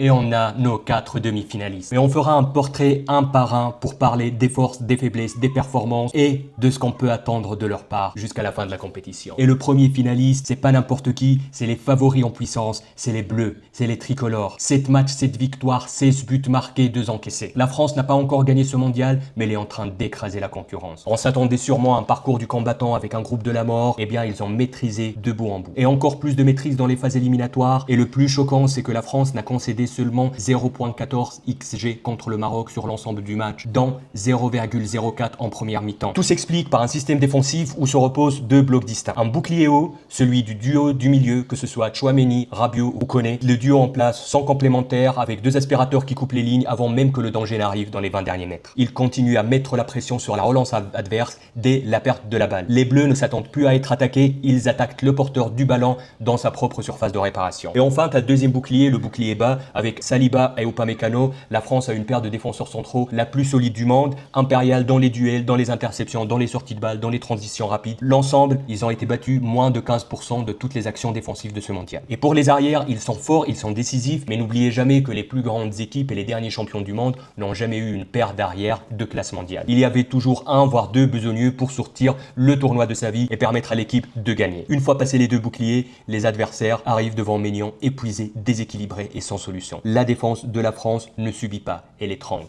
Et on a nos 4 demi-finalistes. Et on fera un portrait un par un pour parler des forces, des faiblesses, des performances et de ce qu'on peut attendre de leur part jusqu'à la fin de la compétition. Et le premier finaliste, c'est pas n'importe qui, c'est les favoris en puissance, c'est les Bleus, c'est les tricolores. 7 matchs, 7 victoires, 16 buts marqués, 2 encaissés. La France n'a pas encore gagné ce mondial, mais elle est en train d'écraser la concurrence. On s'attendait sûrement à un parcours du combattant avec un groupe de la mort, eh bien ils ont maîtrisé de bout en bout. Et encore plus de maîtrise dans les phases éliminatoires, et le plus choquant, c'est que la France n'a concédé seulement 0.14 XG contre le Maroc sur l'ensemble du match, dont 0,04 en première mi-temps. Tout s'explique par un système défensif où se reposent 2 blocs distincts. Un bouclier haut, celui du duo du milieu, que ce soit Tchouaméni, Rabiot ou Koné. Le duo en place sont complémentaires avec 2 aspirateurs qui coupent les lignes avant même que le danger n'arrive dans les 20 derniers mètres. Ils continuent à mettre la pression sur la relance adverse dès la perte de la balle. Les Bleus ne s'attendent plus à être attaqués, ils attaquent le porteur du ballon dans sa propre surface de réparation. Et enfin, tu as le deuxième bouclier, le bouclier bas, avec Saliba et Upamecano. La France a une paire de défenseurs centraux la plus solide du monde, impériale dans les duels, dans les interceptions, dans les sorties de balles, dans les transitions rapides. L'ensemble, ils ont été battus moins de 15% de toutes les actions défensives de ce mondial. Et pour les arrières, ils sont forts, ils sont décisifs, mais n'oubliez jamais que les plus grandes équipes et les derniers champions du monde n'ont jamais eu une paire d'arrières de classe mondiale. Il y avait toujours un voire 2 besogneux pour sortir le tournoi de sa vie et permettre à l'équipe de gagner. Une fois passés les 2 boucliers, les adversaires arrivent devant Maignan épuisés, déséquilibrés et sans solution. La défense de la France ne subit pas, elle étrangle.